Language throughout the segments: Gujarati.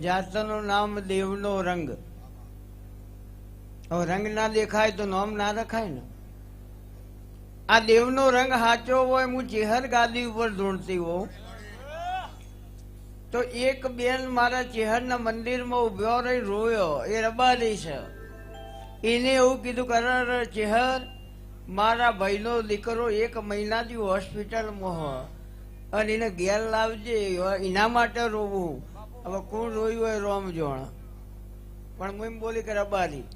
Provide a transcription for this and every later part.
જાતનું નામ દેવનો રંગ. હવે રંગ ના દેખાય તો નામ ના રખાય ને. આ દેવનો રંગ સાચો હોય, હું ચેહર ગાદી ઉપર ધૂણતી હોઉં તો એક બેન મારા ચેહરના મંદિરમાં ઉભ્યો રહી રોયો. એ રબારી છે. એને એવું કીધું કે ચેહર, મારા ભાઈનો દીકરો 1 મહિનાથી હોસ્પિટલમાં હોય અને એને ઘેર લાવજે, એના માટે રોવું. હવે કોણ રોયું હોય રોમ જોણ, પણ હું એમ બોલી કે રબારી.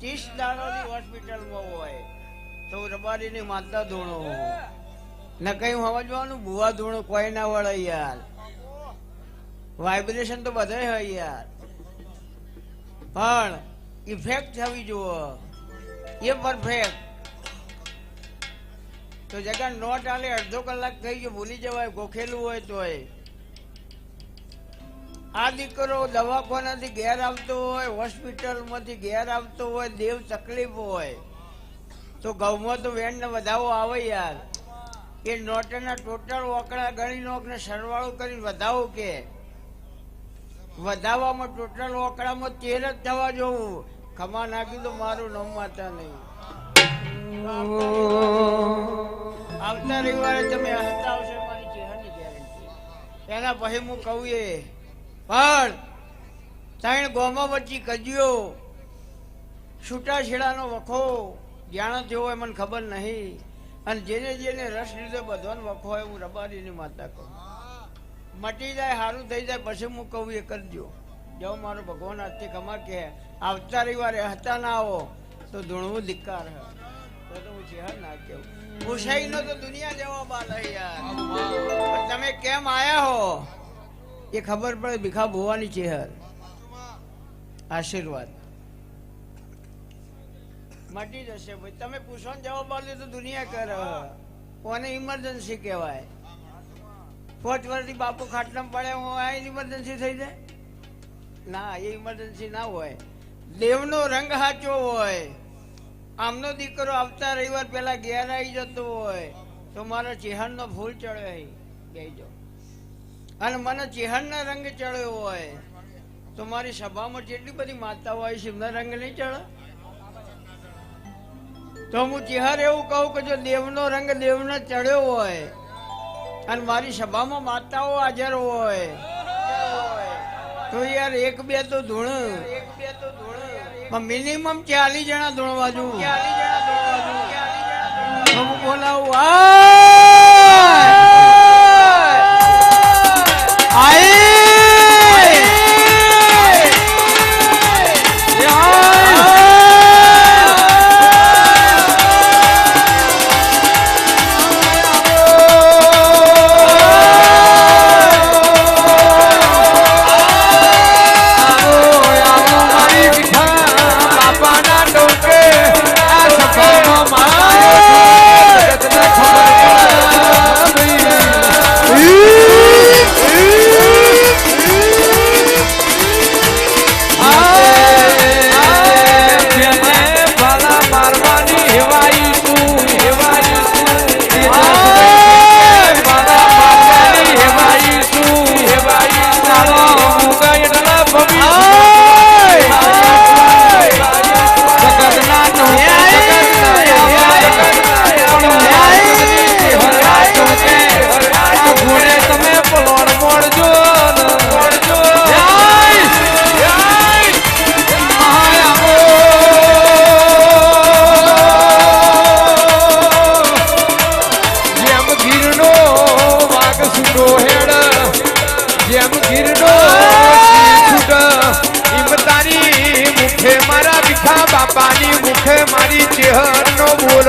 ત્રીસ દાડોની હોસ્પિટલમાં હોય તો રબારી ની માતા ધૂણો ને કઈ સમજવાનું ભૂવા ધૂણો કોઈ ના વળે યાર. વાઇબ્રેશન તો બધા હોય યાર, પણ ઇફેક્ટ થવી જુઓ એ પરફેક્ટ. તો જગા નો ચાલે, અડધો કલાક થઈ ગયો ભૂલી જવાય, ગોખેલું હોય તોય. આ દીકરો દવાખાનાથી ઘેર આવતો હોય, હોસ્પિટલમાંથી ઘેર આવતો હોય, દેવ તકલીફ હોય તો ઘઉંમાં તો વેણ ને વધાવો આવે યાર. એ નોટના ટોટલ ઓકળા ગણી નોક ને સરવાળો કરીને વધાવો કે વધાવામાં ટોટલ ઓકળામાં 13 જ થવા જોવું. ખમા નાખ્યું તો મારું નામ માતા નહીં. આવતા રવિવારે તમે હતા આવશે મારી ચહેરાની ગેરંટી. એના પછી હું કહું એ પણ 3 ગોમાં વચ્ચે કજ્યો છૂટાછેડાનો વખો જાણો જેવો હોય મને ખબર નહીં. અને જેને જેને રસ લીધો બધાનો વખો હોય, હું રબારીની માતા કહું. મટી જાય, સારું થઈ જાય, પછી હું કહું એ કરજો. જો મારો ભગવાન આજથી ખમા કે આવતા રવિવારે હતા ના આવો તો ધૂણવું ધિક્કાર હે. તો હું ચેહર ના કેવું પૂછાઈ નો તો દુનિયા જવાબ આલે યાર. તમે કેમ આયા હો એ ખબર પડે ભીખા ભુવાની ચેહર. આશીર્વાદ મટી જશે ભાઈ. તમે પૂછવાનો જવાબ આલે તો દુનિયા કરે. કોને ઇમરજન્સી કહેવાય? 5 વર્ષથી બાપુ ખાટલામાં પડ્યા હોય ઇમરજન્સી થઈ જાય ના? એ ઇમરજન્સી ના હોય. દેવનો રંગ સાચો હોય. આમનો દીકરો આવતા રવિવાર પેલા ઘેર આવી જતો હોય તો મારા ચેહરનો ફૂલ ચડે કહેજો. અને મને ચેહરના રંગ ચડ્યો હોય તો મારી સભામાં જેટલી બધી માતા હોય છે એમના રંગ નહીં ચડે? તો હું ચેહર એવું કહું કે જો દેવનો રંગ દેવને ચડ્યો હોય અને મારી સભામાં માતાઓ હાજર હોય તો યાર 1-2 તો ધૂણ, મિનિમમ 40 જણા ધૂણવા જોઉં. હું બોલાવું મારી ચેહર નો બોલ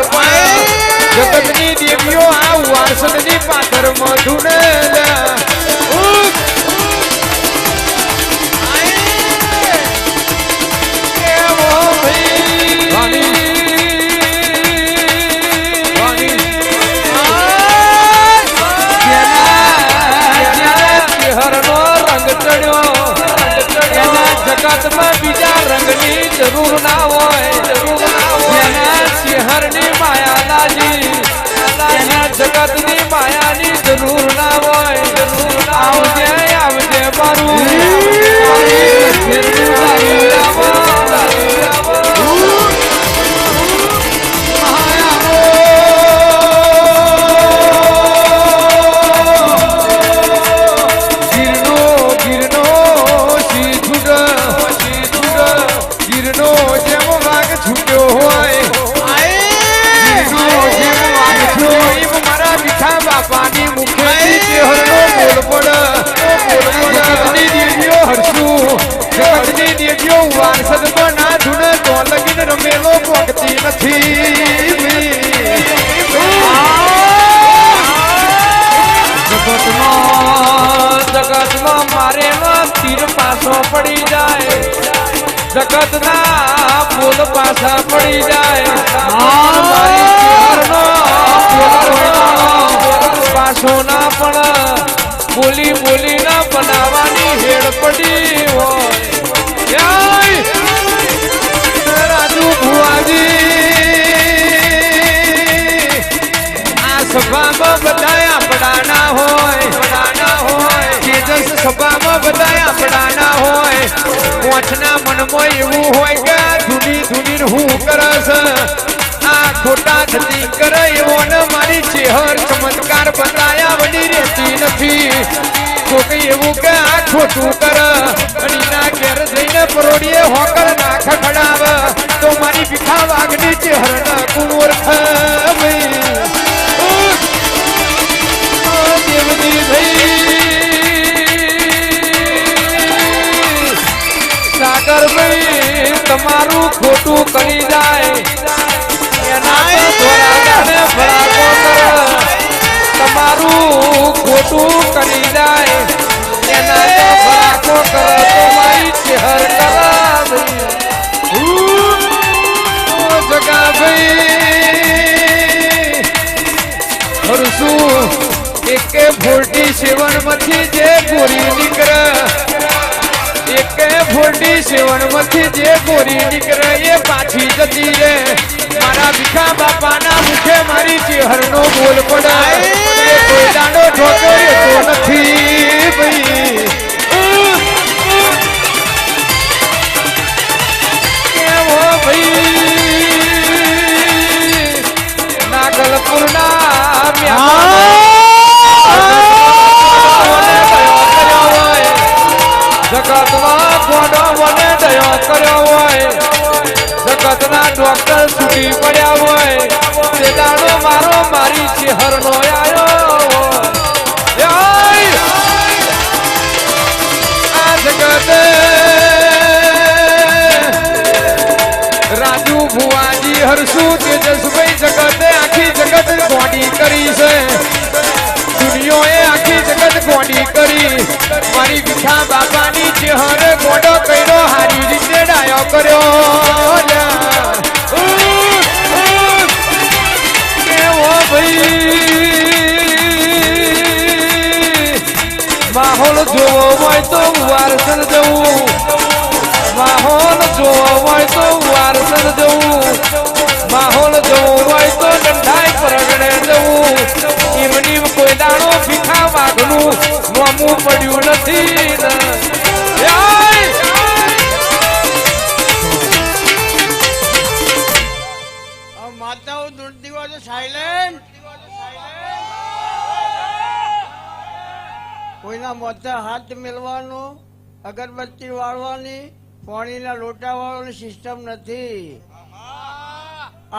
જગતની દેવીઓ આ વાસણની પાથર મધુને ચેહર નો રંગ ચડ્યો જગતમાં બીજા રંગની જરૂર ના હોય. ચેહર ની માયા લાજી જગત જગતની માયાની જરૂર ના હોય આવજે આવજે મારું ફેરવું ગીરનો જેમ વાઘ છૂટ્યો હોય મારા મીઠા બાપાની મુખેથી ચેહરનો બોલ પડ જગતની દેવીઓ હરશું જગતની દેવીઓ વારસદમાં ના ધૂને તો લગીન રમેલો પોગતી નથી જગતમાં મારેલો તીર પાછો પડી જાય જગતના બોલ પાછા પડી જાય મારી ચેહરનો પાછો ના પણ બોલી બોલી ના બનાવવાની હેડ પડી હોય રાજુ ભુવાજી આ સભામાં બધા આપણા હોય તેજસ સભામાં બધા આપણા હોય મોઠના મનમાં એવું હોય કે ધૂની હું કરસ આ ખોટા થતી કરે એવો ને મારી ચેહર ચમત્કાર બતાયા વડી રહેતી નથી કોઈ એવું કે આ ખોટું કર અડીના ઘેર જઈને પરોડીએ હોકર ના ખખડાવ તો મારી ભીખા વાઘની ચેહર ના કુંવર દેવજી ભાઈ સાગર ભાઈ તમારું ખોટું કરી જાય તમારું ખોટું કરી જાય એના ભડાકો કરે તો મારી ચેહર જગા ભાઈ હરસું એકે 47 માંથી જે ગોરી નીકળે એકે 47 માંથી જે ગોરી નીકળે એ પાછી જતી રે મારા ભીખા બાપાના મુખે મારી ચેહરનો બોલ પડાય એ કોઈ દાડો ઠોકો તો નથી ભાઈ કેવો ભાઈ નાગલપુરના જગતમાં ગોડો મને દયો કર્યો હોય જગતના ડોક્ટર છૂટી પડ્યા હોય તે દાડો મારો મારી ચેહરનો આયો આ જગત રાજુ ભુવાજી હરસુ તેજસભાઈ જગતે આખી જગત ગોડી કરી છે દુનિયાએ આખી જગત ગોડી કરી મારી ભીખા બાપાની ચેહર ગોડો કર્યો હારી રીતે ડાયો કર્યો કેવો ભાઈ માહોલ જોવો હોય તો વારસર જવું માહોલ જોવો હોય તો વારસર જવું માહોલ જોવો હોય તો દંડાઈ પરગણે જવું એમની કોઈ દાડો ભીખા વાઘનું નોમું પડ્યું નથી માતાઓ દૂરતી હોય તો સાયલેન્ટ કોઈના મોઢે હાથ મેળવાનો અગરબત્તી વાળવાની પાણીના લોટા વાળવાની સિસ્ટમ નથી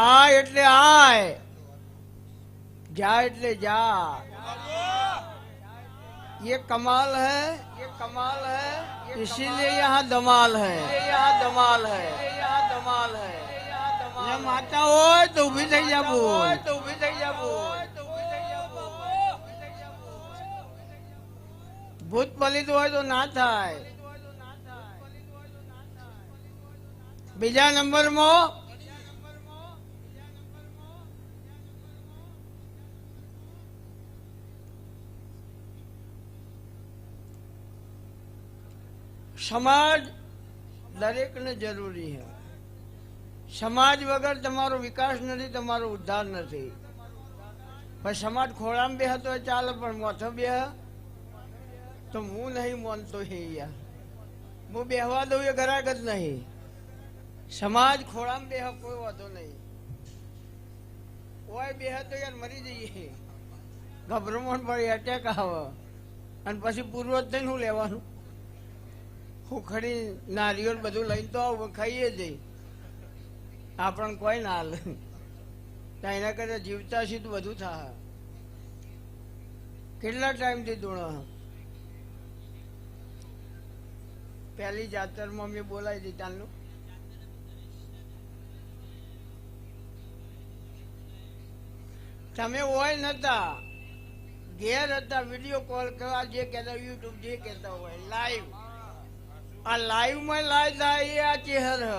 આ એટલે આય જા એટલે જા ये कमाल है इसीलिए यहाँ धमाल है ये माता हो तो उभी થઈ જા બોલ ભૂત પલિત હોય તો ના થાય બીજા નંબરમાં સમાજ દરેકને જરૂરી છે સમાજ વગર તમારો વિકાસ નથી તમારો ઉદ્ધાર નથી પણ સમાજ ખોળામાં બેહ તો ચાલે, પણ મોથો બેહ તો હું નહીં માનતો હે યાર. હું બેહવા દઉં એ ગરાક જ નહીં. સમાજ ખોળામાં બેહ કોઈ વાંધો નહીં. ઓય બેહ તો યાર મરી જઈએ, ગભરામણ પડે, એટેક આવે, અને પછી પૂર્વ થઈને શું લેવાનું? હું ખડી નારિયેળ બધું લઈને તો આવું, ખાઈએ જઈ, આપણને કોઈ ના હાલે. એના કરતા જીવતા છીએ તો બધું થાય. કેટલા ટાઈમથી દોડો. પહેલી જાતરમાં મેં બોલાવી હતી તાલનું. તમે હોય નતા, ઘેર હતા, વિડીયો કોલ કરવા, જે કહેતા યુટ્યુબ જે કહેતા હોય લાઈવ. આ લાઈવ માં લાઈવ થાય એ આ ચેહર હ.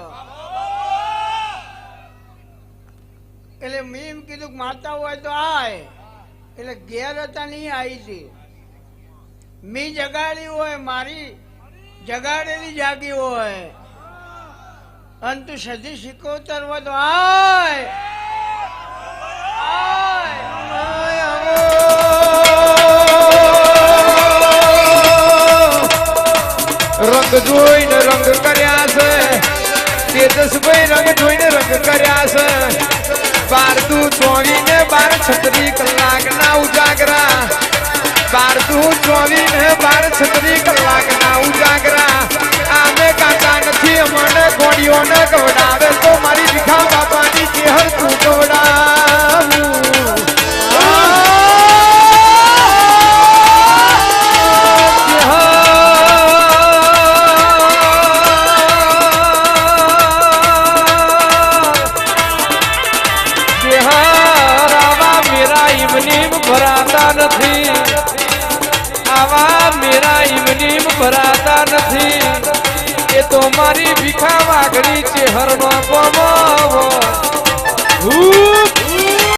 એટલે મેં એમ કીધું કે માતા હોય તો આય. એટલે ઘેર હતા નહીં આવી હતી. મેં જગાડી હોય, મારી જગાડેલી જાગી હોય, અને તું સદી શીખવતર હોય તો આય. રંગ જોઈને રંગ કર્યા છે, તેજસભાઈ રંગ જોઈને રંગ કર્યા છે. 12 ને 36 કલાકના ઉજાગરા, 12 ને 36 કલાકના ઉજાગરા. આમે કાકા નથી અમને ગોળીઓને ગવડાવે તો મારી ભીખા બાપાની ચેહર તું ગવડાવું. ભરાતા નથી, આવા મેરા ઇવનીમ ભરાતા નથી. એ તો મારી ભીખા વાઘડી ચેહરનો ગોમો